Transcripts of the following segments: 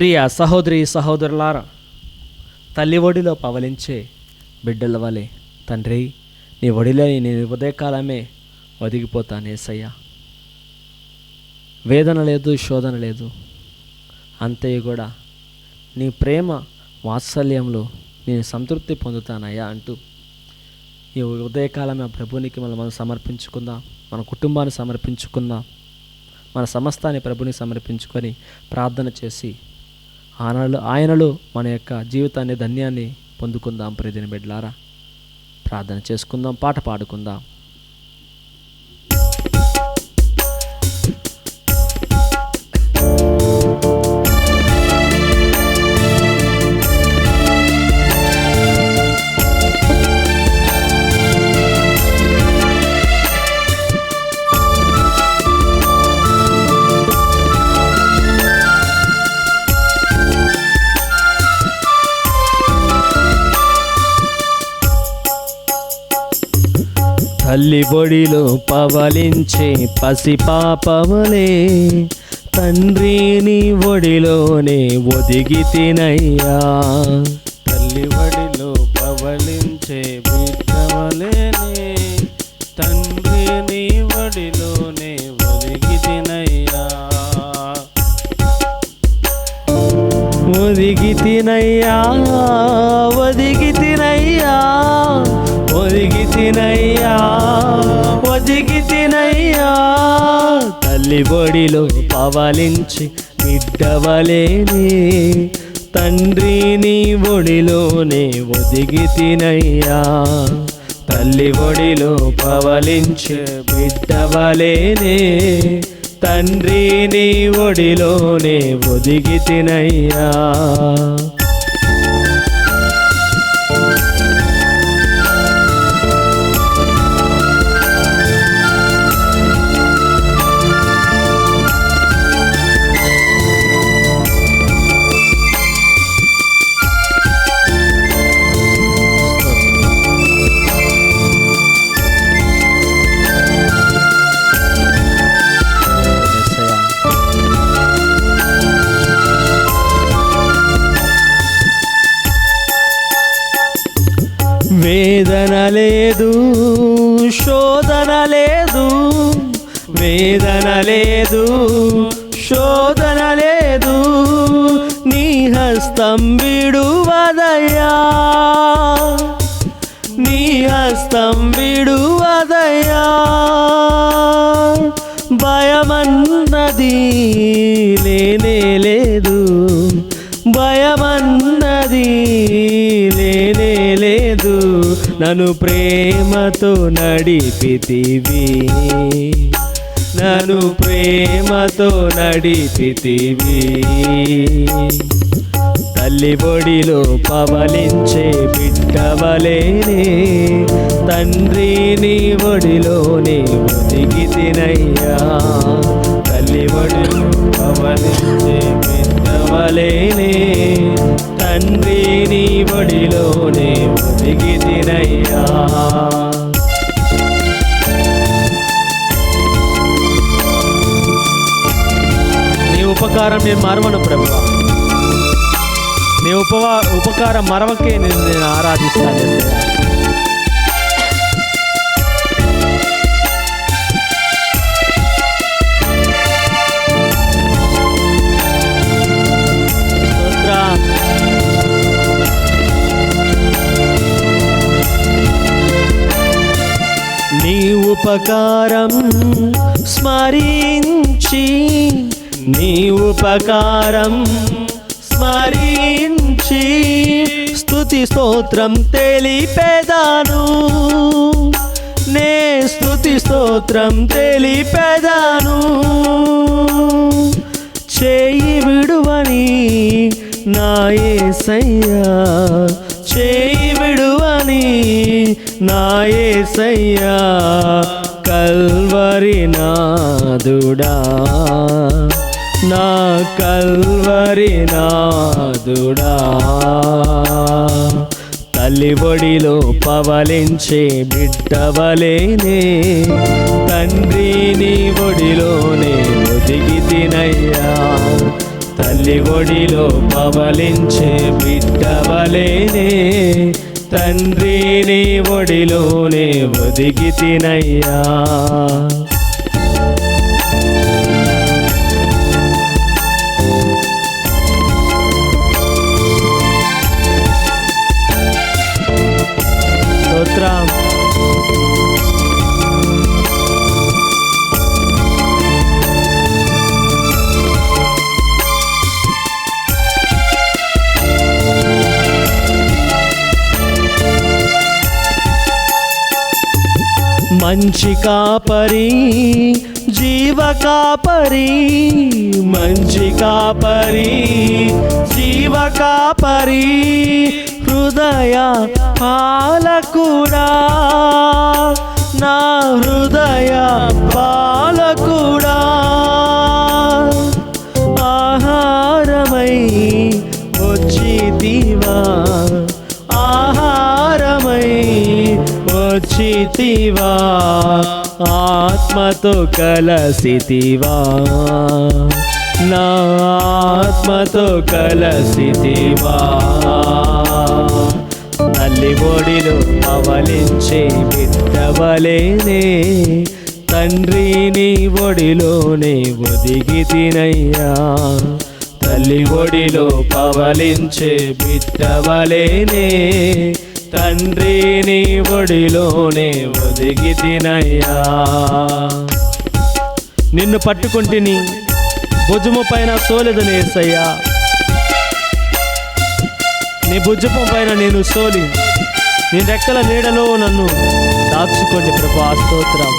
ప్రియ సహోదరి సహోదరులారా, తల్లి ఒడిలో పవలించే బిడ్డల వలె తండ్రి నీ ఒడిలో నేను ఉదయకాలమే ఒదిగిపోతాను యేసయ్యా. వేదన లేదు, శోధన లేదు, అంతే కూడా నీ ప్రేమ వాత్సల్యంలో నేను సంతృప్తి పొందుతానయ్యా అంటూ ఈ ఉదయకాలమే ఆ ప్రభునికి మనం సమర్పించుకుందాం, మన కుటుంబాన్ని సమర్పించుకుందాం, మన సమస్తాన్ని ప్రభుని సమర్పించుకొని ప్రార్థన చేసి ఆయనలో మన యొక్క జీవితాన్ని ధన్యాన్ని పొందుకుందాం. ప్రియమైన బిడ్డలారా, ప్రార్థన చేసుకుందాం, పాట పాడుకుందాం. తల్లి బొడిలో పవలించే పసిపాపవలే తండ్రి నీ ఒడిలోనే ఒదిగితినయ్యా. తల్లి ఒడిలో పవలించే బిడ్డవలేనే తండ్రి నీ ఒడిలోనే ఒదిగితినయ్యా. ఒదిగితినయ్యా, ఒదిగితినయ్యా, ఒదిగితినయ్యా, ఒదిగితినయ్యా. తల్లి బొడిలో పవలించి బిడ్డవలేనే తండ్రి నీ ఒడిలోనే ఒదిగితినయ్యా. తల్లి ఒడిలో పవలించే బిడ్డవలేనే తండ్రి నీ ఒడిలోనే ఒదిగితినయ్యా. వేదన లేదు, శోధన లేదు, వేదన లేదు, శోధన లేదు, నీ హస్తం విడువదయ్యా, నీ హస్తం విడువదయ్యా. భయమన్నది లేనే లేదు, భయమన్నది లేనే లేదు, నన్ను ప్రేమతో నడిపితివి, నన్ను ప్రేమతో నడిపితివి. తల్లి బొడిలో పవలించే బిడ్డవలేనే తండ్రి నీ ఒడిలోనే ఒదిగితినయ్యా. తల్లి బొడిలో పవలించే బిడ్డవలేనే తండ్రి నీ ఒడిలోనే ఒదిగితినయ్యా. నీ ఉపకారం నేను మరవను ప్రభువా, నీ ఉపకారం మరవకే నేను ఆరాధిస్తాను. నీ ఉపకారం స్మరించి, నీ ఉపకారం స్మరించి స్తుతి స్తోత్రం తెలిపెదాను, నే స్తుతి స్తోత్రం తెలిపెదాను. చేయి విడువని నా యేసయ్యా, చేయి విడువని నా యేసయ్యా. కల్వరి నాదుడా, నా కల్వరి నాదుడా. తల్లి ఒడిలో పవలించే బిడ్డవలేనే తండ్రి నీ ఒడిలోనే ఒదిగితినయ్యా. తల్లి ఒడిలో పవలించే బిడ్డవలేనే తండ్రి నీ ఒడిలోనే ఒదిగితినయ్యా. స్తోత్రం. మంచి కాపరి జీవ కాపరి, మంచి కాపరి జీవ కాపరి, హృదయ పాలకుడా నా హృదయ పాలకుడా, ఆహారమై వచ్చితివా, ఆహారమై వచ్చితివా, ఆత్మతో కలసితివా, నా ఆత్మతో కలసితివా. తల్లి ఒడిలో పవలించే బిడ్డవలేనే తండ్రి నీ ఒడిలోనే ఒదిగితినయ్యా. తల్లి ఒడిలో పవలించే బిడ్డవలేనే తండ్రి నీ ఒడిలోనే ఒదిగితినయ్యా. నిన్ను పట్టుకుంటిని భుజము పైన సోలెదను యేసయ్యా, నీ భుజము పైన నేను సోలి నీ రెక్కల నీడలో నన్ను దాచుకోండి ప్రభా. స్తోత్రం.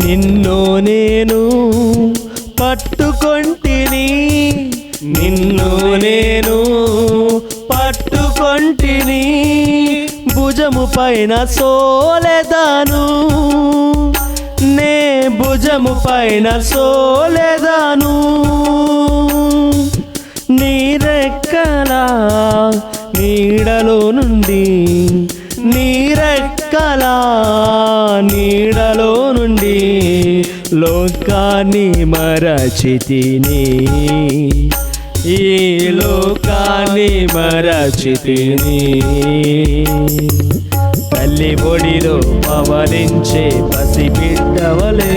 నిన్ను నేను పట్టుకొంటిని, నిన్ను నేను పట్టుకొంటిని, భుజము పైన సోలెదాను, నే భుజము పైన సోలెదాను, నీ రెక్కల నీడలో నుండి, నీ రెక్కల నీడలో నుండి లోకాన్ని మరచితిని, ఈ లోకాన్ని మరచితిని. తల్లి ఒడిలో పవలించే పసిబిడ్డవలే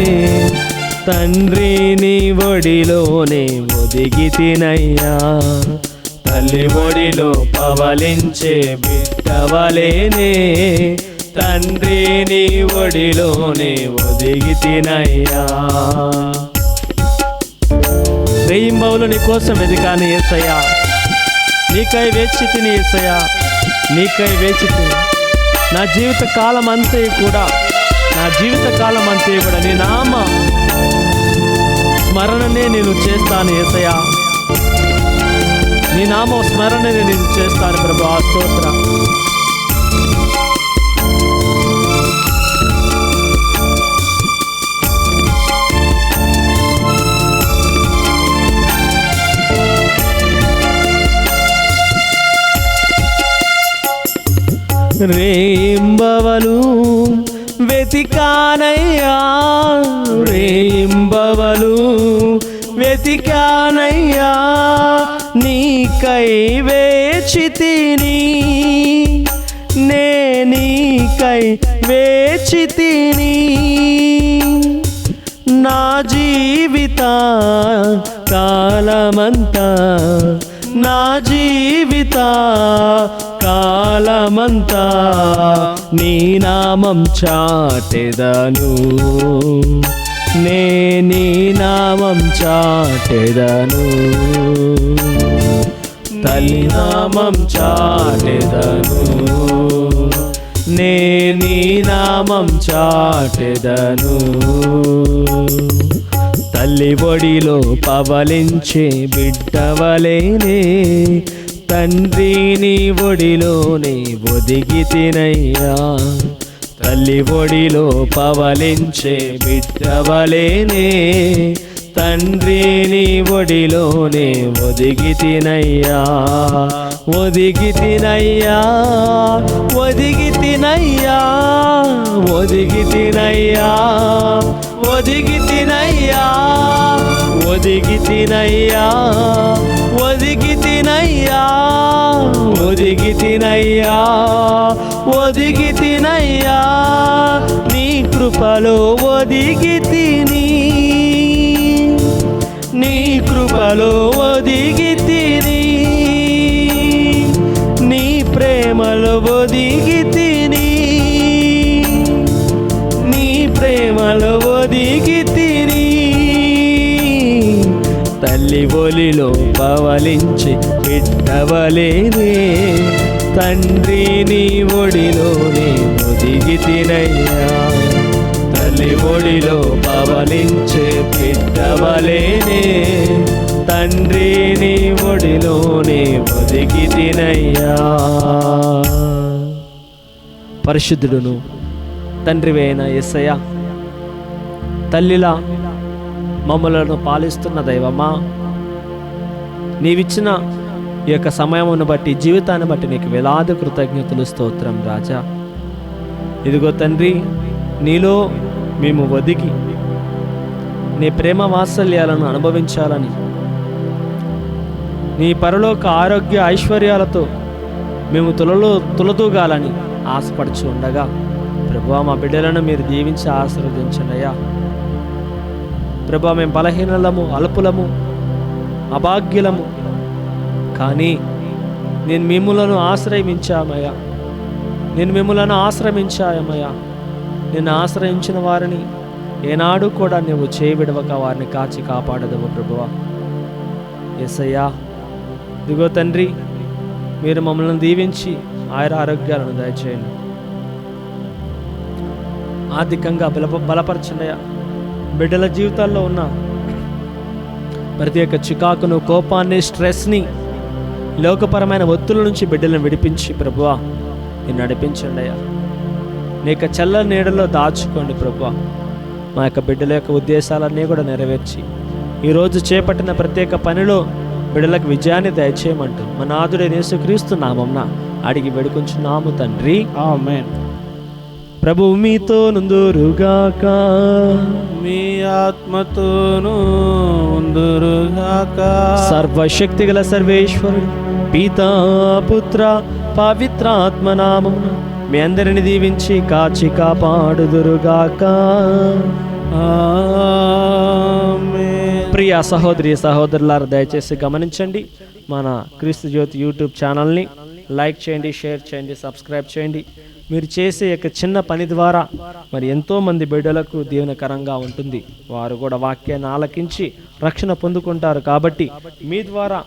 తండ్రి నీ ఒడిలోనే ఒదిగితినయ్యా. తల్లి ఒడిలో పవలించే బిడ్డవలేనే తండ్రి నీ ఒడిలోనే ఒదిగితినయ్యా. రేయింబవులు నీ కోసం వెదికాను యేసయ్యా, నీకై వేచితిని యేసయ్యా, నీకై వేచితిని. నా జీవిత కాలం అంతే కూడా, నా జీవిత కాలం అంతే కూడా నీ నామ స్మరణనే నేను చేస్తాను యేసయ్యా, నీ నామ స్మరణనే నేను చేస్తాను ప్రభా. స్తోత్రం. రేయింబవలు వెతికానయ్యా, రేయింబవలు వెతికానయ్యా, నీకై వేచితిని, నే నీకై వేచితిని, నా జీవిత కాలమంతా, నా జీవిత కాలమంతా నీ నామం చాటెదను, నే నీ నామం చాటెదను, తల్లి నామం చాటెదను, నే నీ నామం చాటెదను. తల్లి ఒడిలో పవలించే బిడ్డవలేనే తండ్రి నీ ఒడిలోనే ఒదిగి తినయ్యా, తల్లి ఒడిలో పవలించే బిడ్డవలేనే, తండ్రి నీ ఒడిలోనే ఒదిగి తినయ్యా, ఒదిగి తినయ్యా, ఒదిగి తినయ్యా, ఒదిగి తినయ్యా, ఒదిగి తినయ్యా, ఒదిగి తినయ్యా, ఒదిగి తినయ్యా, ఒదిగి తినయ్యా, ఒదిగి తినయ్యా, నీ కృపలో ఒదిగి తిని, నీ కృపలో ఒదిగి తిని, నీ ప్రేమలో ఒదిగి తిని, నీ ప్రేమలో ఒదిగి తిని, తల్లి ఒలిలో పవలించి బిడ్డవలేనే, తండ్రి నీ ఒడిలోనే ఒదిగి తినయ్యా, తల్లి ఒడిలో పవలించే బిడ్డవలేనే, తండ్రి నీ ఒడిలోనే ఒదిగి తినయ్యా. పరిశుద్ధుడును తండ్రివైన యేసయ్య, తల్లిలా మమ్మలను పాలిస్తున్న దైవమా, నీవిచ్చిన ఈ యొక్క సమయమును బట్టి, జీవితాన్ని బట్టి నీకు వేలాది కృతజ్ఞతలు, స్తోత్రం రాజా. ఇదిగో తండ్రి, నీలో మేము ఒదిగి నీ ప్రేమ వాత్సల్యాలను అనుభవించాలని, నీ పరలోక ఆరోగ్య ఐశ్వర్యాలతో మేము తులతూగాలని ఆశపడుచు ఉండగా, ప్రభువా మా బిడ్డలను మీరు దీవించి ఆశీర్వదించండి అయ్యా. ప్రభువా, మేము బలహీనలము, అల్పులము, అభాగ్యులము, కానీ నేను మిమ్ములను ఆశ్రయించామయ్యా, నేను మిమ్ములను ఆశ్రయించామయ్యా. నిన్ను ఆశ్రయించిన వారిని ఏనాడు కూడా నువ్వు చేయవిడవక వారిని కాచి కాపాడదవు ప్రభువా. యేసయ్యా, ఇదిగో తండ్రి, మీరు మమ్మల్ని దీవించి ఆరోగ్యాలను దయచేయండి, ఆర్థికంగా బలపరచండియా. బిడ్డల జీవితాల్లో ఉన్న ప్రతి ఒక్క చికాకును, కోపాన్ని, స్ట్రెస్ని, లోకపరమైన ఒత్తుల నుంచి బిడ్డలను విడిపించి ప్రభువా నేను నడిపించండి అయ్యా. నీ యొక్క చల్లని నీడలో దాచుకోండి ప్రభువా. మా యొక్క బిడ్డల యొక్క ఉద్దేశాలన్నీ కూడా నెరవేర్చి ఈరోజు చేపట్టిన ప్రత్యేక పనిలో బిడ్డలకు విజయాన్ని దయచేయమంటూ మన నాథుడైన యేసుక్రీస్తు నామమున అడిగి వేడుకొంచున్నాము తండ్రి, ఆమేన్. ప్రభువు మీతో నుందురుగాక, మీ ఆత్మతోనూ ఉందురుగాక. సర్వశక్తి గల సర్వేశ్వరుడు పితా, పుత్ర, పవిత్రాత్మ నామమున మీ అందరిని దీవించి కాచి కాపాడుదురుగాక. ఆమేన్. ప్రియ సహోదరి సహోదరులారా, దయచేసి గమనించండి, మన క్రీస్తు జ్యోతి యూట్యూబ్ ఛానల్ని లైక్ చేయండి, షేర్ చేయండి, సబ్స్క్రైబ్ చేయండి. మీరు చేసే యొక్క చిన్న పని ద్వారా మరి ఎంతోమంది బిడ్డలకు దీవెనకరంగా ఉంటుంది. వారు కూడా వాక్యాన్ని ఆలకించి రక్షణ పొందుకుంటారు. కాబట్టి మీ ద్వారా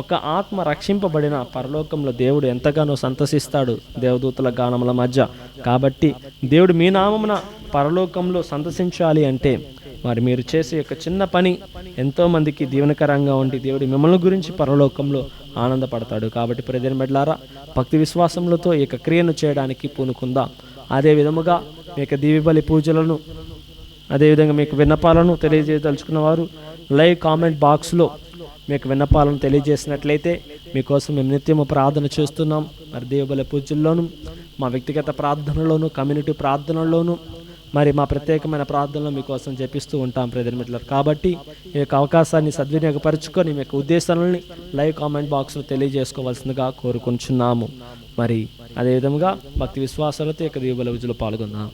ఒక ఆత్మ రక్షింపబడిన పరలోకంలో దేవుడు ఎంతగానో సంతసిస్తాడు దేవదూతల గానముల మధ్య. కాబట్టి దేవుడు మీ నామమున పరలోకంలో సంతసించాలి అంటే మరి మీరు చేసే యొక్క చిన్న పని ఎంతోమందికి దీవెనకరంగా ఉండి దేవుడు మిమ్మల్ని గురించి పరలోకంలో ఆనందపడతాడు. కాబట్టి ప్రజల బిడ్డలారా, భక్తి విశ్వాసములతో ఈ యొక్క క్రియను చేయడానికి పూనుకుందాం. అదే విధముగా మీ యొక్క దీవిబలి పూజలను, అదేవిధంగా మీకు విన్నపాలను తెలియజేయదలుచుకున్న వారు లైవ్ కామెంట్ బాక్స్లో మీకు విన్నపాలను తెలియజేసినట్లయితే మీకోసం మేము నిత్యము ప్రార్థన చేస్తున్నాం. మరి దీవిబలి పూజల్లోనూ, మా వ్యక్తిగత ప్రార్థనలోను, కమ్యూనిటీ ప్రార్థనలోను, మరి మా ప్రత్యేకమైన ప్రార్థనలు మీకోసం జపిస్తూ ఉంటాం ప్రియమైన మిత్రులారా. కాబట్టి ఈ యొక్క అవకాశాన్ని సద్వినియోగపరచుకొని మీ యొక్క ఉద్దేశాలని లైవ్ కామెంట్ బాక్స్లో తెలియజేసుకోవాల్సిందిగా కోరుకుంటున్నాము. మరి అదేవిధంగా భక్తి విశ్వాసాలతో ఈ యొక్క దీవిబలి పూజలో పాల్గొందాం.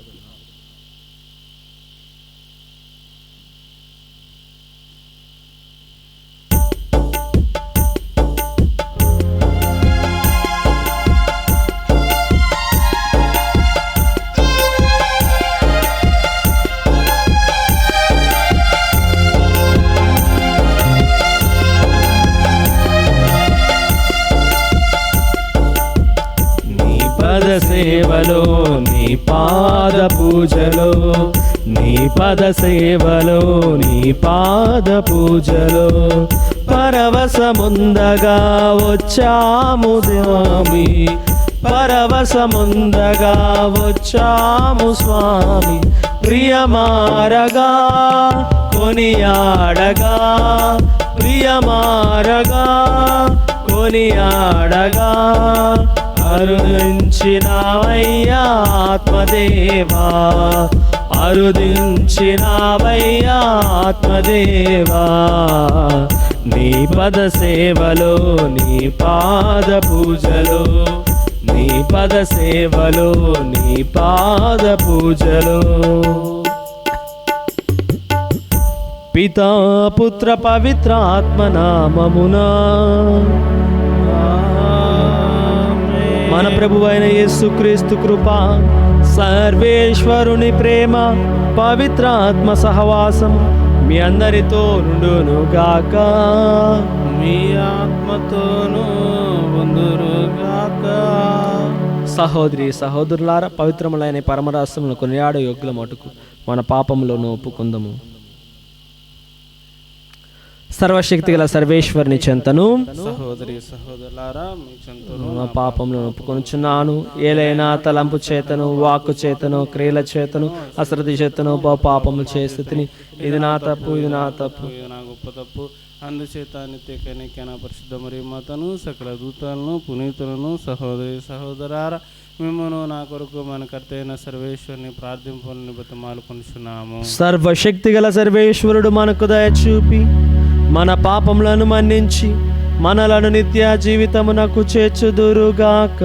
సేవలో నీ పాద పూజలో నీ పద సేవలో నీ పాద పూజలో పరవశముందగా వచ్చాము స్వామి, పరవశముందగా వచ్చాము స్వామి. ప్రియమారగా కొనియాడగా, ప్రియమారగా కొనియాడగా అరుదించినావయ్యా ఆత్మదేవా, అరుదించినావయ్యా ఆత్మదేవా. నీ పద సేవలో నీ పాద పూజలో, నీ పద సేవలో నీ పాద పూజలో. పితా పుత్ర పవిత్ర ఆత్మనామమునా మన ప్రభువైన యేసుక్రీస్తు కృప, సర్వేశ్వరుని ప్రేమ, పవిత్ర ఆత్మ సహవాసం మీ అందరితో నుండును గాక, మీ ఆత్మతోనూ ఉందురుగాక. సహోదరి సహోదరులారా, పవిత్రములైన పరమరాస్యమును కొనియాడు యోగ్యుల మటుకు మన పాపములను ఒప్పుకుందము. సర్వశక్తి గల సర్వేశ్వరుని చెంతను సహోదరి సహోదరులారా, మీ చెంతను నా పాపములను ఒప్పుకొనుచున్నాను. ఏలైనా తలంపు చేతను, వాక్కు చేతను, క్రియల చేతను, అశ్రద్ధ చేతను పాపములు చేసి ఇది నా తప్పు, ఇది నా తప్పు, ఇది నా గొప్ప తప్పు. అందుచేత నిత్యకైనా పరిశుద్ధ మరియు మాతను, సకల దూతలను, పునీతులను, సహోదరి సహోదరారా, మిమ్మను నా కొరకు మన కర్త అయిన సర్వేశ్వరుని ప్రార్థింపులను బతిమాలు కొనుచున్నాము. సర్వశక్తి గల సర్వేశ్వరుడు మనకు దయ చూపి మన పాపములను మన్నించి మనలను నిత్య జీవితమునకు చేర్చుదురుగాక.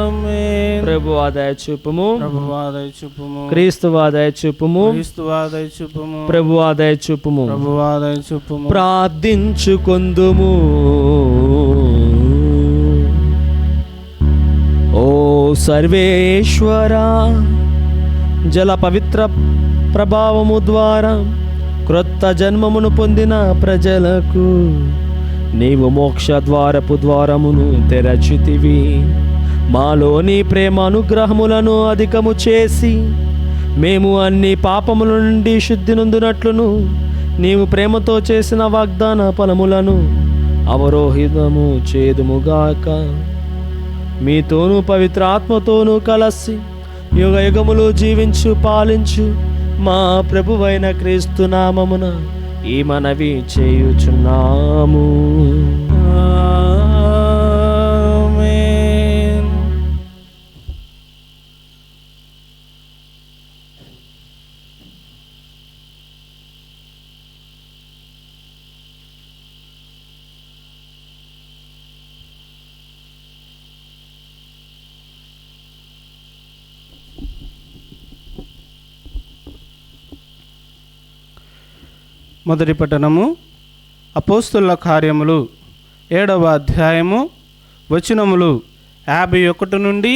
ఆమేన్. ప్రభువా దయ చూపుము, ప్రభువా దయ చూపుము, క్రీస్తువా దయ చూపుము, క్రీస్తువా దయ చూపుము, ప్రభువా దయ చూపుము. ప్రభువా దయ చూపుము. ప్రార్థించుకొందుము. ఓ సర్వేశ్వరా, జల పవిత్ర ప్రభావము ద్వారా క్రొత్త జన్మమును పొందిన ప్రజలకు నీవు మోక్ష ద్వారపు ద్వారమును తెరచితివి. మాలోని ప్రేమ అనుగ్రహములను అధికము చేసి మేము అన్ని పాపముల నుండి శుద్ధి నొందినట్లును నీవు ప్రేమతో చేసిన వాగ్దాన ఫలములను అవరోహితము చేదుముగాక. మీతోనూ పవిత్ర ఆత్మతోనూ కలసి యుగ యుగములు జీవించు పాలించు మా ప్రభువైన క్రీస్తు నామమున ఈ మనవి చేయుచున్నాము. ఆమేన్. మొదటి పట్టణము అపోస్తుల కార్యములు 7వ అధ్యాయము వచనములు 51 నుండి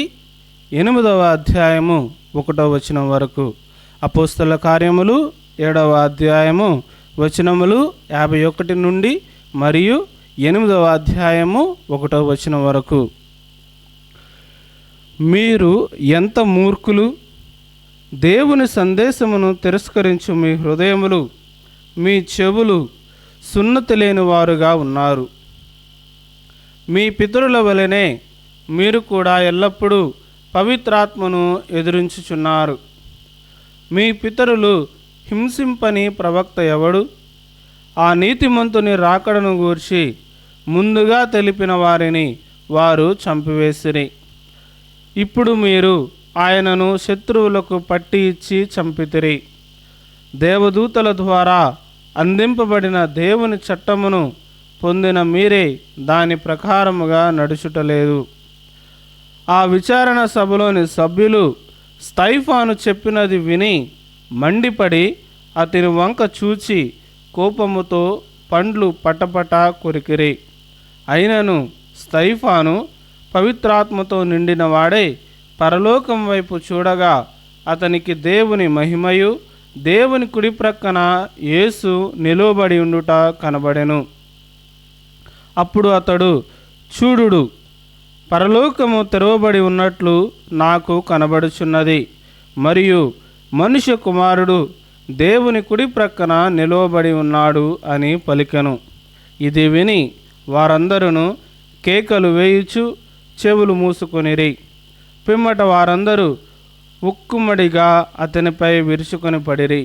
8వ అధ్యాయము 1వ వచనం వరకు. అపోస్తుల కార్యములు 7వ అధ్యాయము వచనములు 51 నుండి మరియు 8వ అధ్యాయము 1వ వచనం వరకు. మీరు ఎంత మూర్ఖులు! దేవుని సందేశమును తిరస్కరించు మీ హృదయములు, మీ చెవులు సున్నతి లేని వారుగా ఉన్నారు. మీ పితరుల వలెనే మీరు కూడా ఎల్లప్పుడూ పవిత్రాత్మను ఎదురించుచున్నారు. మీ పితరులు హింసింపని ప్రవక్త ఎవడు? ఆ నీతిమంతుని రాకడను గూర్చి ముందుగా తెలిపిన వారిని వారు చంపివేసిరి. ఇప్పుడు మీరు ఆయనను శత్రువులకు పట్టి ఇచ్చి చంపితిరి. దేవదూతల ద్వారా అందింపబడిన దేవుని చట్టమును పొందిన మీరే దాని ప్రకారముగా నడుచుటలేదు. ఆ విచారణ సభలోని సభ్యులు స్తైఫాను చెప్పినది విని మండిపడి అతని వంక చూచి కోపముతో పండ్లు పటపట కొరికిరి. అయినను స్తైఫాను పవిత్రాత్మతో నిండిన వాడై పరలోకం వైపు చూడగా అతనికి దేవుని మహిమయు దేవుని కుడి ప్రక్కన యేసు నిలువబడి ఉండుట కనబడెను. అప్పుడు అతడు, చూడుడు, పరలోకము తెరవబడి ఉన్నట్లు నాకు కనబడుచున్నది, మరియు మనుష్య కుమారుడు దేవుని కుడి ప్రక్కన నిలువబడి ఉన్నాడు అని పలికెను. ఇది విని వారందరూ కేకలు వేయుచు చెవులు మూసుకొనిరి. పిమ్మట వారందరూ ఉక్కుమ్మడిగా అతనిపై విరుచుకొని పడిరి.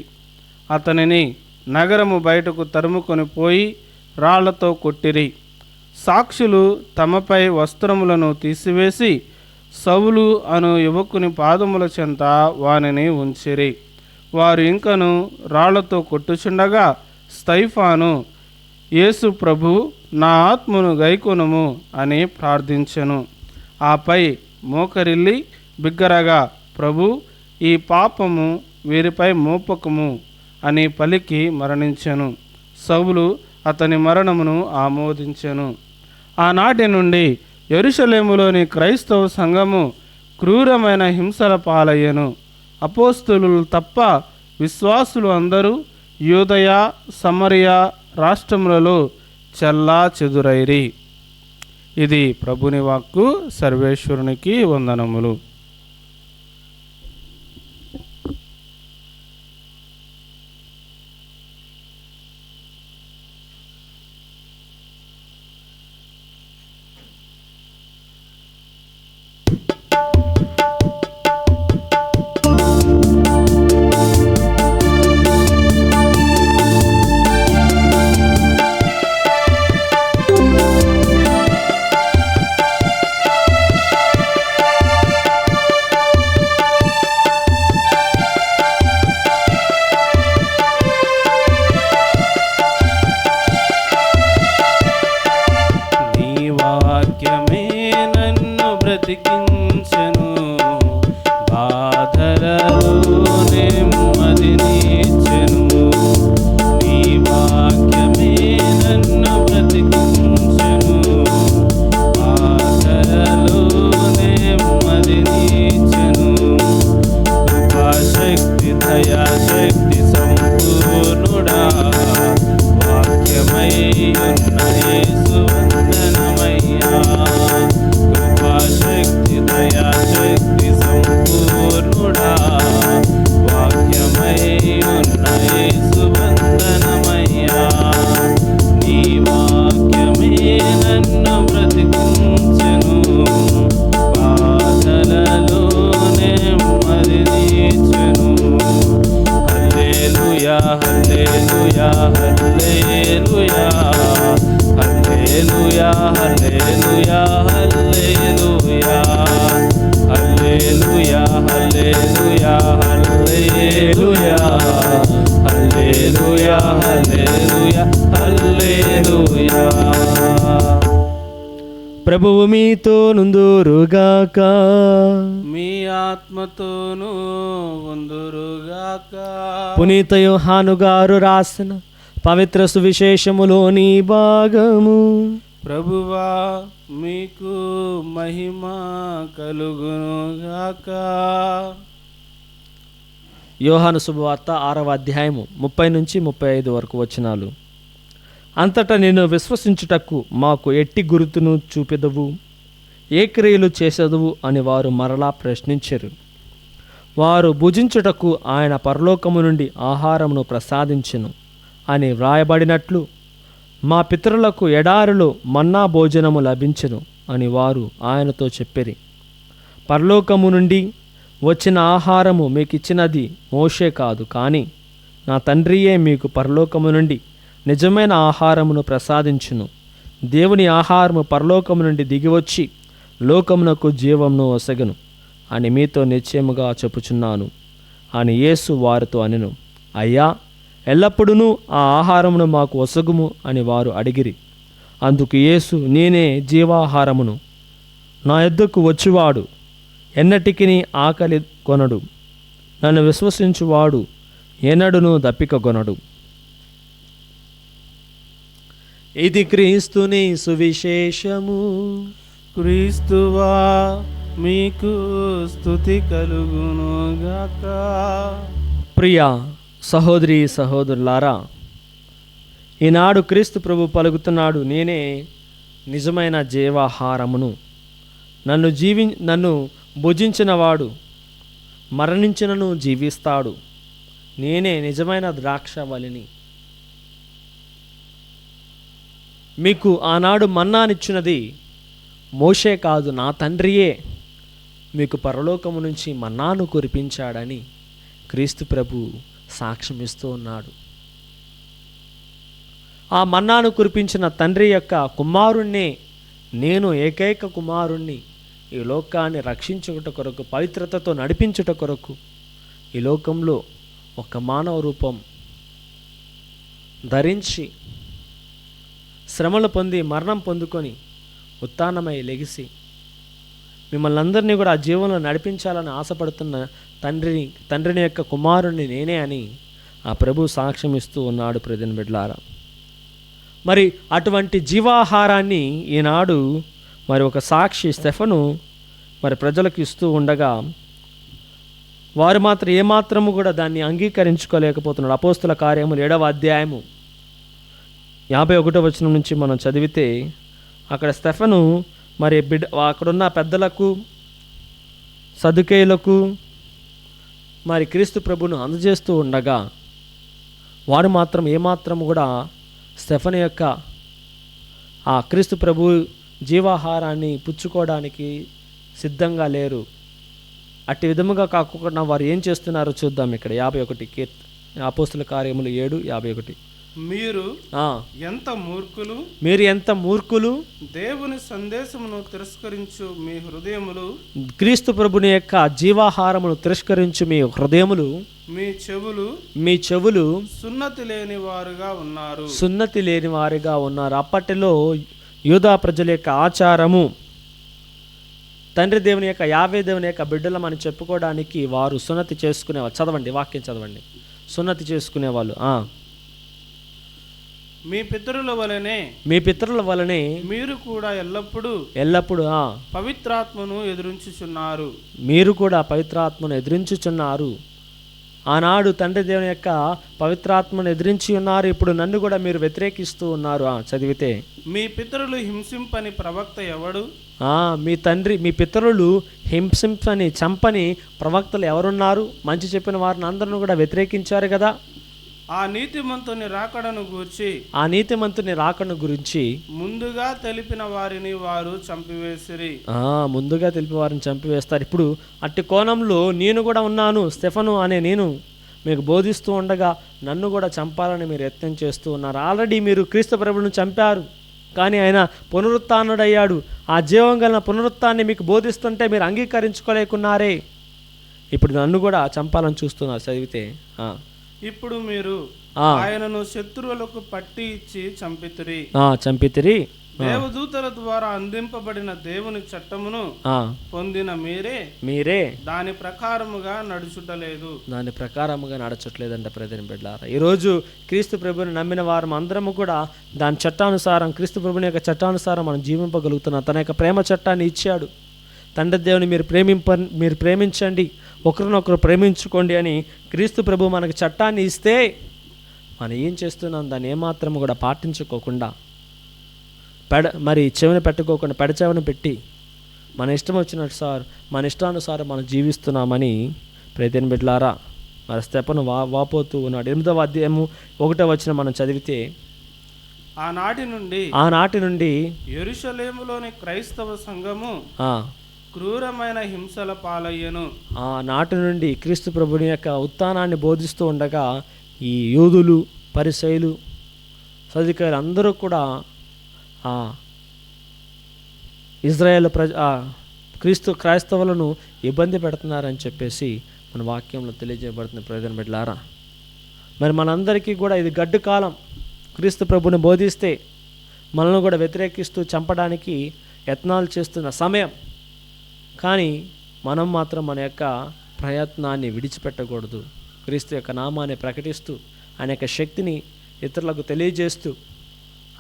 అతనిని నగరము బయటకు తరుముకొని పోయి రాళ్లతో కొట్టిరి. సాక్షులు తమపై వస్త్రములను తీసివేసి సౌలు అను యువకుని పాదముల చెంత వానిని ఉంచిరి. వారు ఇంకను రాళ్లతో కొట్టుచుండగా స్తెఫాను, యేసు ప్రభు, నా ఆత్మను గైకొనుము అని ప్రార్థించెను. ఆపై మోకరిల్లి బిగ్గరగా, ప్రభు, ఈ పాపము వీరిపై మోపకము అని పలికి మరణించెను. సౌలు అతని మరణమును ఆమోదించెను. ఆనాటి నుండి యెరూషలేములోని క్రైస్తవ సంఘము క్రూరమైన హింసల పాలయ్యెను. అపోస్తలులు తప్ప విశ్వాసులు అందరూ యూదయ, సమరయ రాష్ట్రములలో చెల్లా చెదురైరి. ఇది ప్రభుని వాక్కు. సర్వేశ్వరునికి వందనములు. బ్రతికించెను, బాధలలోనే నెమ్మదినిచ్చెను. నీ వాక్యమే నన్ను బ్రతికించెను, బాధలలోనే నెమ్మదినిచ్చెను. కృపాశక్తి, దయాశక్తి సంపూర్ణుడా, వాక్యమై ఉన్న యేసు వందనమయ్యా. శక్తి, దయాశక్తి సంపూర్ణుడా, వాక్యమై ఉన్న యేసు వందనమయ్యా. నీ వాక్యమే నన్ను బ్రతికించెను, బాధలలోనే నెమ్మదినిచ్చెను. హల్లెలూయా, హల్లెలూయా, హల్లెలూయా, హల్లెలూయా, హల్లెలూయా, హల్లెలూయా, హల్లెలూయా, హల్లెలూయా, హల్లెలూయా, హల్లెలూయా, హల్లెలూయా. ప్రభువు మీతో నుందురుగాక, మీ ఆత్మతోనూ ఉందురుగాక. పునీత యోహాను గారు రాసిన పవిత్ర సువిశేషములోని భాగము. ప్రభువా, మీకు మహిమ కలుగునుగాక. యోహాను శుభవార్త 6వ అధ్యాయము 30 నుంచి 35 వరకు వచనాలు. అంతటా నేను విశ్వసించుటకు మాకు ఎట్టి గుర్తును చూపెదవు, ఏ క్రియలు చేసేదవు అని వారు మరలా ప్రశ్నించారు. వారు భుజించుటకు ఆయన పరలోకము నుండి ఆహారమును ప్రసాదించెను అని వ్రాయబడినట్లు మా పితరులకు ఎడారిలో మన్నా భోజనము లభించెను అని వారు ఆయనతో చెప్పిరి. పరలోకము నుండి వచ్చిన ఆహారము మీకు ఇచ్చినది మోషే కాదు, కానీ నా తండ్రియే మీకు పరలోకము నుండి నిజమైన ఆహారమును ప్రసాదించును. దేవుని ఆహారము పరలోకము నుండి దిగివచ్చి లోకమునకు జీవమును ఒసగను అని మీతో నిశ్చయముగా చెప్పుచున్నాను అని యేసు వారితో అనెను. అయ్యా, ఎల్లప్పుడూ ఆ ఆహారమును మాకు ఒసగుము అని వారు అడిగిరి. అందుకు యేసు, నేనే జీవాహారమును. నా యొద్దకు వచ్చువాడు ఎన్నటికిని ఆకలి కొనడు, నన్ను విశ్వసించువాడు ఎన్నడును దప్పిక కొనడు. ఇది క్రీస్తుని సువిశేషము. క్రీస్తువా, మీకు స్తుతి కలుగునుగాక. ప్రియ సహోదరి సహోదరులారా, ఈనాడు క్రీస్తు ప్రభు పలుకుతున్నాడు, నేనే నిజమైన జీవాహారమును. నన్ను భుజించినవాడు మరణించినను జీవిస్తాడు. నేనే నిజమైన ద్రాక్షవల్లిని. మీకు ఆనాడు మన్నానిచ్చినది మోషే కాదు, నా తండ్రియే మీకు పరలోకము నుంచి మన్నాను కురిపించాడని క్రీస్తు ప్రభు సాక్ష్యం ఇస్తూ ఉన్నాడు. ఆ మన్నాను కురిపించిన తండ్రి యొక్క కుమారుణ్ణే నేను, ఏకైక కుమారుణ్ణి, ఈ లోకాన్ని రక్షించుట కొరకు, పవిత్రతతో నడిపించుట కొరకు ఈ లోకంలో ఒక మానవ రూపం ధరించి శ్రమలు పొంది మరణం పొందుకొని ఉత్థానమై లెగిసి మిమ్మల్ని అందరినీ కూడా ఆ జీవనంలో నడిపించాలని ఆశపడుతున్న తండ్రిని యొక్క కుమారుణ్ణి నేనే అని ఆ ప్రభు సాక్ష్యం ఇస్తూ ఉన్నాడు. ప్రియమైన బిడ్డలారా, మరి అటువంటి జీవాహారాన్ని ఈనాడు మరి ఒక సాక్షి స్టెఫను మరి ప్రజలకు ఇస్తూ ఉండగా వారు మాత్రం ఏమాత్రము కూడా దాన్ని అంగీకరించుకోలేకపోతున్నాడు. అపోస్తుల కార్యములు 7వ అధ్యాయము 51వ వచనం నుంచి మనం చదివితే అక్కడ స్టెఫను మరి అక్కడున్న పెద్దలకు, సదుకేయులకు మరి క్రీస్తు ప్రభును అందజేస్తూ ఉండగా వారు మాత్రం ఏమాత్రం కూడా స్టెఫను యొక్క ఆ క్రీస్తు ప్రభు జీవాహారాన్ని పుచ్చుకోవడానికి సిద్ధంగా లేరు. అట్టి విధముగా కాకుండా వారు ఏం చేస్తున్నారో చూద్దాం. ఇక్కడ 51 అపోస్తుల కార్యములు 7:51. మీరు ఎంత మూర్ఖులు, దేవుని సందేశమును తిరస్కరించు మీ హృదయములు, క్రీస్తు ప్రభుని యొక్క జీవాహారమును తిరస్కరించు మీ హృదయములు, మీ చెవులు సున్నతి లేని వారుగా ఉన్నారు. అప్పటిలో యూదా ప్రజల యొక్క ఆచారము తండ్రి దేవుని యొక్క యావే దేవుని యొక్క బిడ్డలమని చెప్పుకోవడానికి వారు సున్నతి చేసుకునేవాళ్ళు. చదవండి, వాక్యం చదవండి. సున్నతి చేసుకునేవాళ్ళు. మీ పితరుల వలనే మీరు కూడా ఎల్లప్పుడూ పవిత్రాత్మను ఎదిరించుచున్నారు. ఆనాడు తండ్రి దేవుని యొక్క పవిత్రాత్మను ఎదిరించి ఉన్నారు. ఇప్పుడు నన్ను కూడా మీరు వ్యతిరేకిస్తూ ఉన్నారు. చదివితే మీ పితరులు హింసింపని ప్రవక్త ఎవడు? మీ పితరులు హింసింపని చంపని ప్రవక్తలు ఎవరున్నారు? మంచి చెప్పిన వారిని అందరూ కూడా వ్యతిరేకించారు కదా. ఆ నీతిమంతుని రాకను గురించి ముందుగా తెలిపిన వారిని వారు చంపివేసిరి. ముందుగా తెలిపి వారిని చంపివేస్తారు. ఇప్పుడు అట్టి కోణంలో నేను కూడా ఉన్నాను. స్టెఫను అనే నేను మీకు బోధిస్తూ ఉండగా నన్ను కూడా చంపాలని మీరు యత్నం చేస్తూ ఉన్నారు. ఆల్రెడీ మీరు క్రీస్తు ప్రభువును చంపారు, కానీ ఆయన పునరుత్థానుడయ్యాడు. ఆ జీవం గల పునరుత్థాన్ని మీకు బోధిస్తుంటే మీరు అంగీకరించుకోలేకున్నారే. ఇప్పుడు నన్ను కూడా చంపాలని చూస్తున్నారు. చదివితే ఇప్పుడు మీరు ఆయనను శత్రువులకు పట్టి ఇచ్చి చంపితిరి. దేవదూతల ద్వారా అందింపబడిన దేవుని చట్టమును పొందిన మీరే దాని ప్రకారముగా నడచట్లేదంట. ప్రియమైన బిడ్డలారా, ఈరోజు క్రీస్తు ప్రభుని నమ్మిన వారు అందరము కూడా దాని చట్టానుసారం, క్రీస్తు ప్రభుని యొక్క చట్టానుసారం మనం జీవింపగలుగుతున్నాం. తన యొక్క ప్రేమ చట్టాన్ని ఇచ్చాడు. తండ్రి దేవుని మీరు ప్రేమించండి, ఒకరినొకరు ప్రేమించుకోండి అని క్రీస్తు ప్రభు మనకు చట్టాన్ని ఇస్తే మనం ఏం చేస్తున్నాం? దాన్ని ఏమాత్రం కూడా పాటించుకోకుండా మరి చెవిని పెట్టుకోకుండా పెడచెవిని పెట్టి మన ఇష్టం వచ్చినట్టు మన ఇష్టానుసారం మనం జీవిస్తున్నామని ప్రియమైన బిడ్డలారా మరి స్టెఫను వాపోతూ ఉన్నాడు. 8వ అధ్యాయము 1వ వచనం మనం చదివితే ఆనాటి నుండి యెరూషలేములోని క్రైస్తవ సంఘము క్రూరమైన హింసల పాలయ్యను. ఆనాటి నుండి క్రీస్తు ప్రభుని యొక్క ఉత్థానాన్ని బోధిస్తూ ఉండగా ఈ యూదులు, పరిసయ్యులు, సదుకాయులు అందరూ కూడా ఇజ్రాయేల్ క్రైస్తవులను ఇబ్బంది పెడుతున్నారని చెప్పేసి మన వాక్యంలో తెలియజేయబడుతున్న ప్రియమైన బిడ్డలారా, మరి మనందరికీ కూడా ఇది గడ్డు కాలం. క్రీస్తు ప్రభుని బోధిస్తే మనల్ని కూడా వ్యతిరేకిస్తూ చంపడానికి యత్నాలు చేస్తున్న సమయం. కానీ మనం మాత్రం మన యొక్క ప్రయత్నాన్ని విడిచిపెట్టకూడదు. క్రీస్తు యొక్క నామాన్ని ప్రకటిస్తూ ఆయన యొక్క శక్తిని ఇతరులకు తెలియజేస్తూ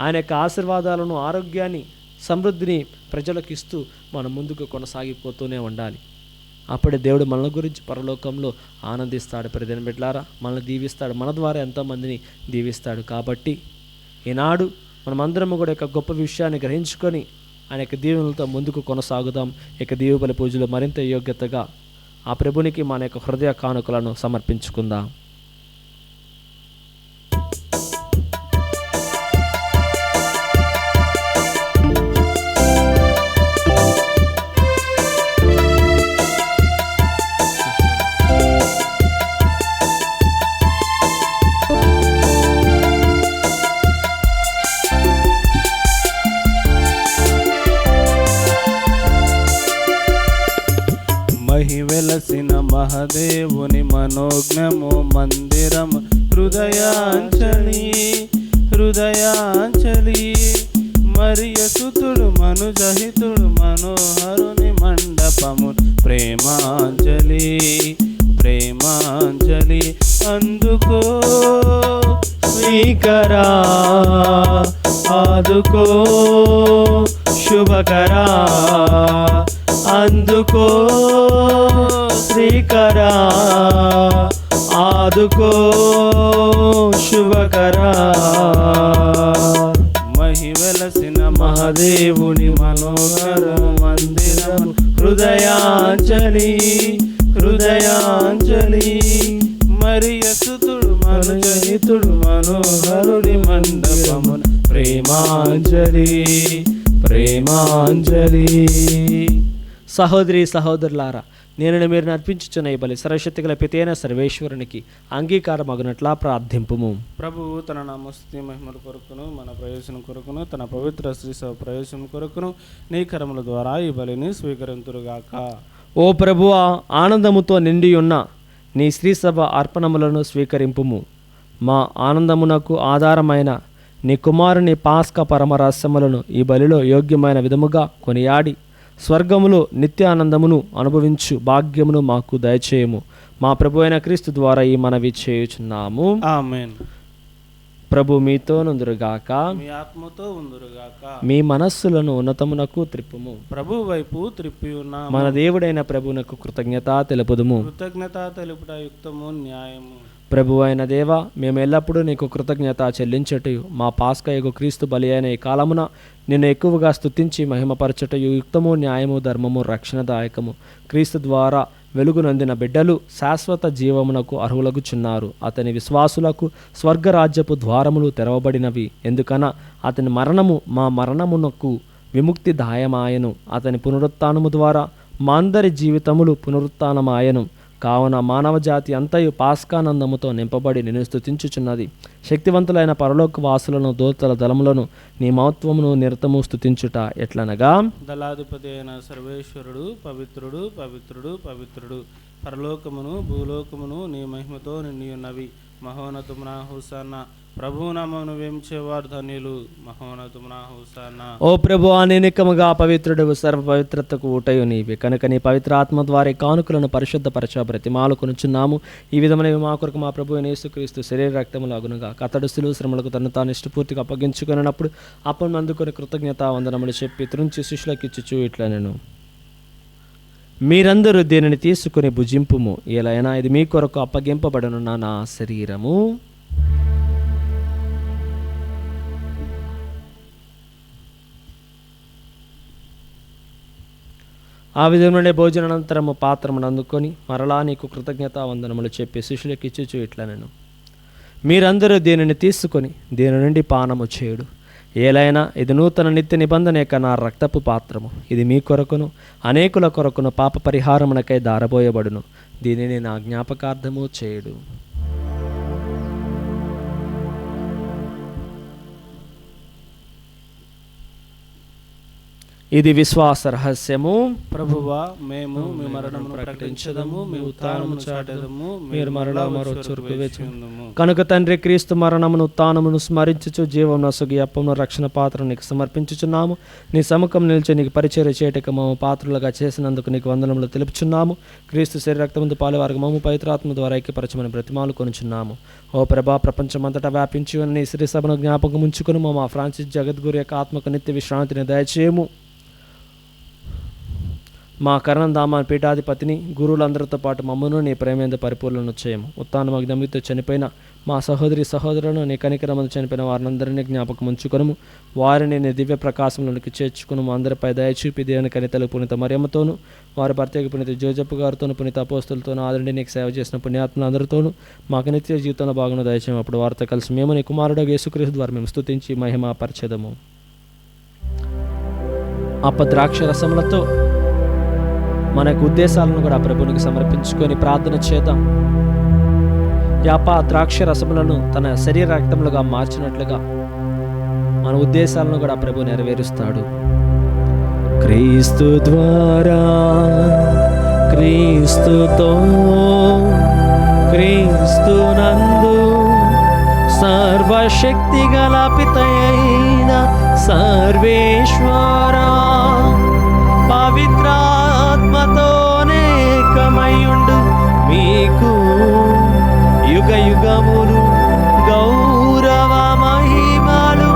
ఆయన యొక్క ఆశీర్వాదాలను, ఆరోగ్యాన్ని, సమృద్ధిని ప్రజలకు ఇస్తూ మనం ముందుకు కొనసాగిపోతూనే ఉండాలి. అప్పుడే దేవుడు మన గురించి పరలోకంలో ఆనందిస్తాడు. ప్రియమైన బిడ్డలారా, మనల్ని దీవిస్తాడు, మన ద్వారా ఎంతోమందిని దీవిస్తాడు. కాబట్టి ఈనాడు మనమందరము కూడా యొక్క గొప్ప విషయాన్ని గ్రహించుకొని ఆయన యొక్క దీవెనలతో ముందుకు కొనసాగుదాం. ఇక దీవెబలి పూజలో మరింత యోగ్యతగా ఆ ప్రభునికి మన యొక్క హృదయ కానుకలను సమర్పించుకుందాం. మహివెలసిన మహదేవుని మనోజ్ఞము మందిరం హృదయాంచలి హృదయాంచలి మరియసుతుడు మనుజహితుడు మనోహరుని మండపము ప్రేమాంజలి ప్రేమాంజలి అందుకో స్వీకరా ఆదుకో శుభకరా అందుకో శ్రీకరా ఆదుకో శుభకరా మహివెలసిన మహదేవుని మనోహర మందిరం హృదయాంజలి హృదయాంజలి మరియసుతుడు మనుజహితుడు మనోహరుని మండపము ప్రేమాంజలి ప్రేమాంజలి. సహోదరి సహోదరులారా, నేను మీరు నర్పించుచున్న ఈ బలి సర్వశక్తి గల పితైన సర్వేశ్వరునికి అంగీకారమగునట్లా ప్రార్థింపుము. ప్రభువు తన నామస్తుతి మహిమల కొరకును మన ప్రయోజనం కొరకును తన పవిత్ర శ్రీ సభ ప్రయోజనం కొరకును నీ కరముల ద్వారా ఈ బలిని స్వీకరింతురుగాక. ఓ ప్రభువా, ఆనందముతో నిండి ఉన్న నీ శ్రీసభ అర్పణములను స్వీకరింపుము. మా ఆనందమునకు ఆధారమైన నీ కుమారుని పాస్క పరమరహస్యములను ఈ బలిలో యోగ్యమైన విధముగా కొనియాడి స్వర్గములో నిత్య ఆనందమును అనుభవించు భాగ్యమును మాకు దయచేయము. మా ప్రభు అయిన క్రీస్తు ద్వారా ఈ మనవి చేయుచున్నాము. ఆమేన్. ప్రభు మీతో నుందురుగాక, మీ ఆత్మతో ఉందురుగాక. మీ మనస్సులను ఉన్నతమునకు త్రిప్పుము. ప్రభు వైపు త్రిప్పి ఉన్న మన దేవుడైన ప్రభువునకు కృతజ్ఞత తెలుపుదుము. కృతజ్ఞత తెలుపుట యుక్తము న్యాయము. ప్రభు అయిన దేవ, మేము ఎల్లప్పుడూ నీకు కృతజ్ఞత చెల్లించటయు మా పాస్కయగు క్రీస్తు బలి అయిన ఈ కాలమున నిన్ను ఎక్కువగా స్తుతించి మహిమపరచటయు యుక్తము న్యాయము ధర్మము రక్షణదాయకము. క్రీస్తు ద్వారా వెలుగునందిన బిడ్డలు శాశ్వత జీవమునకు అర్హులగుచున్నారు. అతని విశ్వాసులకు స్వర్గరాజ్యపు ద్వారములు తెరవబడినవి. ఎందుకన అతని మరణము మా మరణమునకు విముక్తి దాయమాయను. అతని పునరుత్థానము ద్వారా మా అందరి జీవితములు పునరుత్థానమాయను. కావున మానవ జాతి అంతయు పాస్కానందముతో నింపబడి నిన్ను స్తుతించుచున్నది. శక్తివంతులైన పరలోక వాసులను దూతల దళములను నీ మహత్వమును నిరతము స్తుతించుట ఎట్లనగా, దళాధిపతి అయిన సర్వేశ్వరుడు పవిత్రుడు పవిత్రుడు పవిత్రుడు. పరలోకమును భూలోకమును నీ మహిమతో నిండి ఉన్నవి. మహోన్నతమున హోసన్నా. ప్రభునామమును వేంచేవారు ధన్యులు. మహోన్నతమున హోసన్నా. ఓ ప్రభువా, నినికముగా పవిత్రుడు సర్వ పవిత్రతకు ఊటయు నీవే. కనుక నీ పవిత్ర ఆత్మ ద్వారా కానుకలను పరిశుద్ధపరచ బ్రతిమాలు కొనుచున్నాము. ఈ విధమైన మా కొరకు మా ప్రభు యేసుక్రీస్తు శరీర రక్తములు అగునుగా కతడు శిలువ శ్రమలకు తను తాను ఇష్టపూర్తిగా అప్పగించుకున్నప్పుడు అప్పుడు అందుకొని కృతజ్ఞత వందనములు చెప్పి త్రుంచి శిష్యులకిచ్చుచు ఇట్లా నేను, మీరందరూ దీనిని తీసుకుని భుజింపుము. ఎలైనా ఇది మీ కొరకు అప్పగింపబడనున్న నా శరీరము. ఆ విధంగానే భోజనానంతరము పాత్రమును అందుకొని మరలా నీకు కృతజ్ఞత వందనములు చెప్పి శిష్యులకి ఇచ్చుచు ఇట్లా నేను, మీరందరూ దీనిని తీసుకొని దీని నుండి పానము చేయుడు. ఏలైనా ఇది నూతన నిత్య నిబంధన యొక్క నా రక్తపు పాత్రము. ఇది మీ కొరకును అనేకుల కొరకును పాప పరిహారమునకై దారబోయబడును. దీనిని నా జ్ఞాపకార్థము చేయుడు. ఇది విశ్వాస రహస్యము. ప్రభువా, మేము మీ మరణమును ప్రకటించదము, మీ ఉత్థానమును చాటెదము, మీరు మరలా మరొచ్చరుకు వేచి ఉందుము. కనుక తండ్రి, క్రీస్తు మరణమును ఉత్థానమును స్మరించుచు జీవం నొసగి అప్పమును రక్షణ పాత్రను నీకు సమర్పించుచున్నాము. నీ సముఖం నిలిచి నీకు పరిచర్య చేయటకు మేము పాత్రులుగా చేసినందుకు నీకు వందనములు తెలుపుచున్నాము. క్రీస్తు శరీర రక్తముతో పాలువారికి మమ్ము పవిత్రాత్మ ద్వారా ఐక్యపరచమని బ్రతిమాలు కొనుచున్నాము. ఓ ప్రభా, ప్రపంచమంతటా వ్యాపించి ఉన్న నీ శ్రీ సభను జ్ఞాపకం ఉంచుకుని మా ఫ్రాన్సిస్ జగద్గురు యొక్క ఆత్మకు నిత్య విశ్రాంతిని దయచేయము. మా కరణధామ పీఠాధిపతిని గురువులందరితో పాటు మమ్మను నీ ప్రేమేందు పరిపూర్ణను చేయము. ఉత్తానం అగ్నితో చనిపోయిన మా సహోదరి సహోదరులను నీ కనికరమందు చనిపోయిన వారినందరినీ జ్ఞాపకం ఉంచుకొనుము. వారిని నీ దివ్య ప్రకాశంలోనికి చేర్చుకును. అందరిపై దయచూపి దేవుని కనితలు పునీత మరియమ్మతోను, వారి భర్తకి పునీత జోజప్ప గారితోను, పునీత అపోస్తులతోనూ, ఆదరణి నీకు సేవ చేసిన పుణ్యాత్మలందరితోనూ మాకు నిత్య జీవితంలో బాగున్న దయచేయం. అప్పుడు వారితో కలిసి మేము నీ కుమారుడు యేసుక్రీస్తు ద్వారా మేము స్తుతించి మహిమ పరిచెదము. ద్రాక్ష రసములతో మన యొక్క ఉద్దేశాలను కూడా ప్రభునికి సమర్పించుకొని ప్రార్థన చేద్దాం. ద్రాక్ష రసములను తన శరీర రక్తములుగా మార్చినట్లుగా మన ఉద్దేశాలను కూడా ప్రభు నెరవేరుస్తాడు. క్రీస్తు ద్వారా, క్రీస్తుతో, క్రీస్తునందు సర్వశక్తి గల పితయైన సర్వేశ్వరా పవిత్రాత్మతోనేకమయుండు మీకు యుగ యుగములు గౌరవ మహిమలు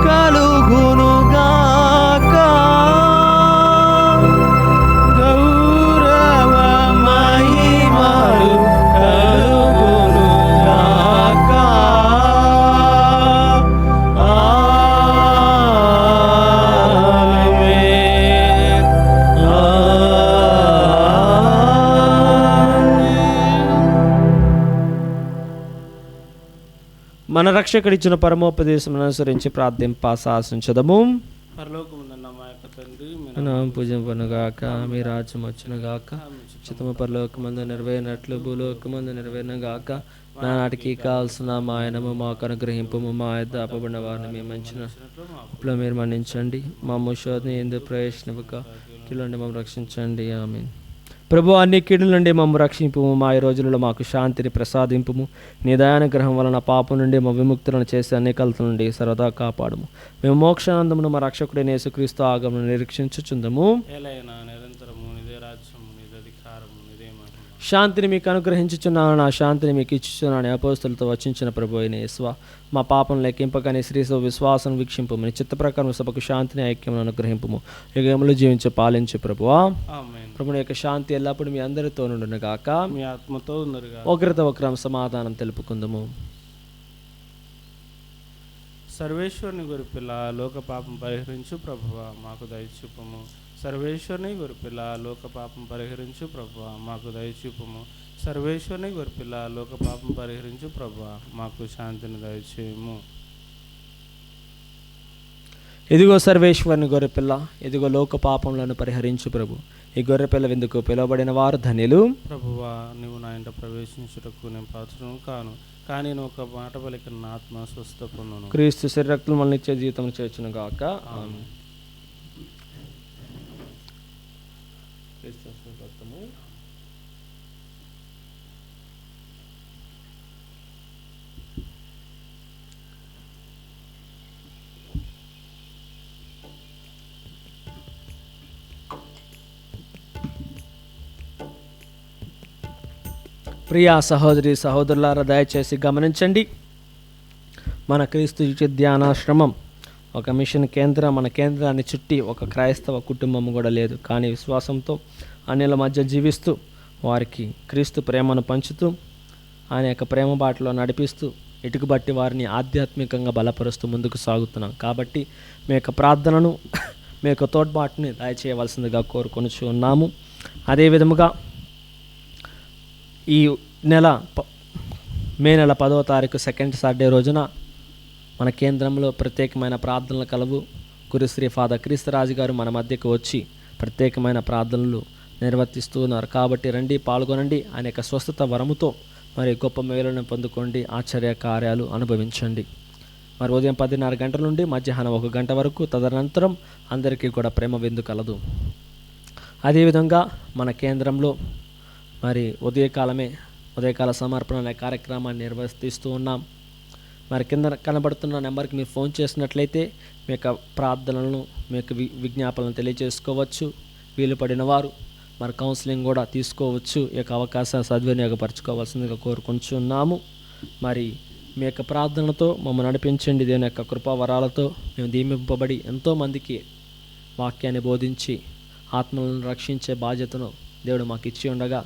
కలుగునుగాక. గౌరవ మహిమలు కలుగునుగాక. మన రక్షకుడిచ్చిన పరమోపదేశం అనుసరించి ప్రార్థింప శాసించదము. పరలోకమున్న మా యొక్క తండ్రి, పూజింపనుగాక, మీ రాజ్యం వచ్చునుగాక, చిత్తము పరలోకమందు నెరవేరినట్లు భూలోకమందు నెరవేరునుగాక. నానాటికి కావాల్సిన మా ఆయనము మాకు అనుగ్రహింపము. మా యొద్ద అప్పబడిన వారిని మేము మంచినప్పుడు మీరు మన్నించండి. మా శోధన ఎందుకు ప్రవేశింపక కీడుల మమ్మల్ని రక్షించండి. ఆమేన్. ప్రభు, అన్ని కీడుల నుండి మమ్మ రక్షింపుము. మా ఈ రోజులలో మాకు శాంతిని ప్రసాదింపుము. నీ దయానుగ్రహం వలన పాపం నుండి మా విముక్తులను చేసి అన్ని కలతల నుండి సరదా కాపాడము. మేము మోక్షానందమును మా రక్షకుడైన యేసుక్రీస్తు ఆగమను నిరీక్షించుచుందము. నిరంతరము నిదే రాజ్యము, నిదే అధికారము, నిదే మహిమ. శాంతిని మీకు అనుగ్రహించుచున్నాను, నా శాంతిని మీకు ఇచ్చుచున్నాను అపోస్తలులతో వచించిన ప్రభు అయిన యేసువా, మా పాపం లెక్కింపగానే శ్రీసో విశ్వాసం వీక్షింపము. నీ చిత్త ప్రకారం సభకు శాంతిని ఐక్యమును అనుగ్రహింపము. యుగములు జీవించి పాలించు ప్రభువా. ప్రభుని యొక్క శాంతి ఎల్లప్పుడూ మీ అందరితో నుండును గాక, మీ ఆత్మతో ఉందరుగా. ఒకరితో ఒకరం సమాధానం తెలుపుకుందాము. సర్వేశ్వరుని గొరిపిల్ల లోక పాపం పరిహరించు ప్రభువా మాకు దయచూపము. సర్వేశ్వరుని గొరిపిల్ల లోక పాపం పరిహరించు ప్రభువా మాకు దయచూపము. సర్వేశ్వరుని గొరిపిల్ల లోక పాపం పరిహరించు ప్రభువా మాకు శాంతిని దయచేయము. ఇదిగో సర్వేశ్వరుని గొర్రెపిల్ల, ఇదిగో లోక పాపములను పరిహరించు ప్రభు. ఈ గొర్రెపిల్ల విందుకు పిలువబడిన వారు ధన్యులు. ప్రభువా, నీవు నా ఇంట ప్రవేశించుటకు నేను పాత్రను కాను, కానీ నేను ఒక మాట పలికిన నా ఆత్మ స్వస్థ పొందును. క్రీస్తు శరీరక్తులు మనల్ని ఇచ్చే జీవితం చేర్చును గాక. ప్రియా సహోదరి సహోదరులారా, దయచేసి గమనించండి. మన క్రీస్తు ధ్యానాశ్రమం ఒక మిషన్ కేంద్రం. మన కేంద్రాన్ని చుట్టి ఒక క్రైస్తవ కుటుంబం కూడా లేదు. కానీ విశ్వాసంతో అన్యుల మధ్య జీవిస్తూ వారికి క్రీస్తు ప్రేమను పంచుతూ ఆయన యొక్క ప్రేమ బాటలో నడిపిస్తూ ఇటుకు బట్టి వారిని ఆధ్యాత్మికంగా బలపరుస్తూ ముందుకు సాగుతున్నాం. కాబట్టి మీ యొక్క ప్రార్థనను, మీ యొక్క తోడ్పాటుని దయచేయవలసిందిగా కోరుకొనుచు ఉన్నాము. అదేవిధముగా ఈ నెల మే నెల 10వ తారీఖు సెకండ్ సాటర్డే రోజున మన కేంద్రంలో ప్రత్యేకమైన ప్రార్థనలు కలవు. గురుశ్రీ ఫాదర్ క్రీస్తురాజు గారు మన మధ్యకు వచ్చి ప్రత్యేకమైన ప్రార్థనలు నిర్వర్తిస్తూ ఉన్నారు. కాబట్టి రండి, పాల్గొనండి. ఆయన యొక్క స్వస్థత వరముతో మరి గొప్ప మేలును పొందుకోండి, ఆశ్చర్య కార్యాలు అనుభవించండి. మరి ఉదయం 10:30 గంటల నుండి మధ్యాహ్నం 1 గంట వరకు, తదనంతరం అందరికీ కూడా ప్రేమ విందు కలదు. అదేవిధంగా మన కేంద్రంలో మరి ఉదయకాల సమర్పణ అనే కార్యక్రమాన్ని నిర్వర్తిస్తూ ఉన్నాం. మరి కింద కనబడుతున్న నెంబర్కి మీరు ఫోన్ చేసినట్లయితే మీ యొక్క ప్రార్థనలను, మీ యొక్క విజ్ఞాపనలను తెలియజేసుకోవచ్చు. వీలు పడిన వారు మరి కౌన్సిలింగ్ కూడా తీసుకోవచ్చు. ఈ యొక్క అవకాశాన్ని సద్వినియోగపరచుకోవాల్సిందిగా కోరుకుంటున్నాము. మరి మీ యొక్క ప్రార్థనతో మమ్మల్ని నడిపించండి. దేవుని యొక్క కృపా వరాలతో మేము దీవింపబడి ఎంతోమందికి వాక్యాన్ని బోధించి ఆత్మలను రక్షించే బాధ్యతను దేవుడు మాకు ఇచ్చి ఉండగా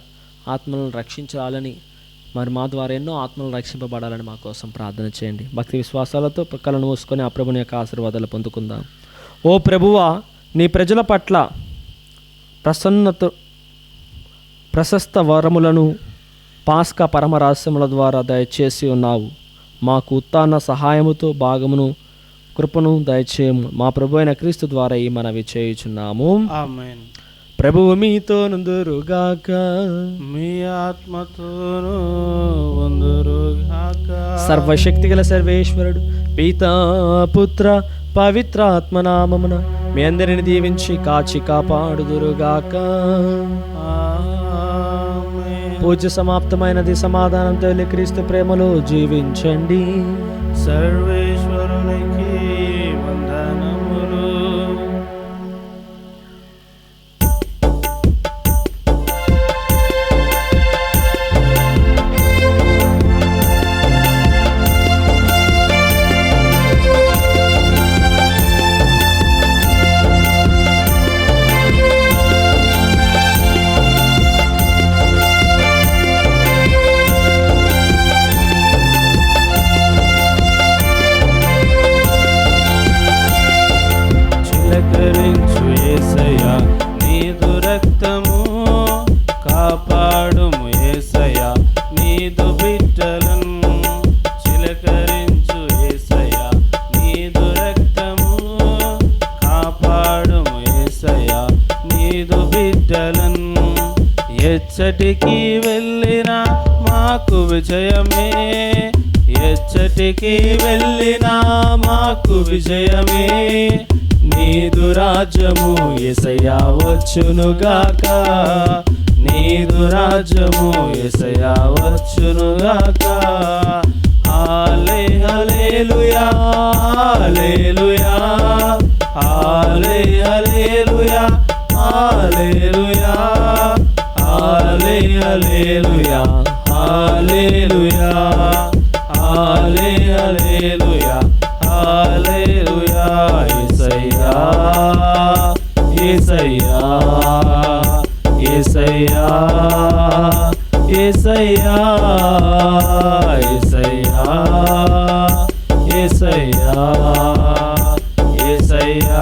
ఆత్మలను రక్షించాలని మరి మా ద్వారా ఎన్నో ఆత్మలు రక్షింపబడాలని మా కోసం ప్రార్థన చేయండి. భక్తి విశ్వాసాలతో కళ్ళను మూసుకొని ఆ ప్రభుని యొక్క ఆశీర్వాదాలు పొందుకుందాం. ఓ ప్రభువా, నీ ప్రజల పట్ల ప్రశస్త వరములను పాస్కా పరమరహస్యముల ద్వారా దయచేసి ఉన్నావు. మాకు ఉత్తాన సహాయముతో భాగమును కృపను దయచేయము. మా ప్రభు అయిన క్రీస్తు ద్వారా ఈ మనవి చేయుచున్నాము. ఆమేన్. ప్రభువు మీతో నుందురుగాక, మీ ఆత్మతోనూ ఉందురుగాక. సర్వశక్తి గల సర్వేశ్వరుడు పితా పుత్ర పవిత్రాత్మనామమున మీ అందరిని దీవించి కాచి కాపాడుదురుగాక. ఆమేన్. పూజ సమాప్తమైనది. సమాధానంతో వెళ్ళి క్రీస్తు ప్రేమలో జీవించండి. సర్వేశ్వరునికి వందనములు. చిలకరించు యేసయ్యా నీదు రక్తము, కాపాడుము యేసయ్యా నీదు బిడ్డలను. చిలకరించు యేసయ్యా నీదు రక్తము, కాపాడుము యేసయ్యా నీదు బిడ్డలను. ఎచ్చటికి వెళ్ళినా మాకు విజయమే, ఎచ్చటికి వెళ్ళినా మాకు విజయమే. నీదు రాజ్యము యేసయ్యా వచ్చునుగాక, నీదు రాజ్యము యేసయ్యా వచ్చునుగాక. హల్లెలూయా హల్లెలూయా హల్లెలూయా హల్లెలూయా హల్లెలూయా హల్లెలూయా హల్లెలూయా హల్లెలూయా. యేసయ్యా యేసయ్యా యేసయ్యా యేసయ్యా యేసయ్యా యేసయ్యా యేసయ్యా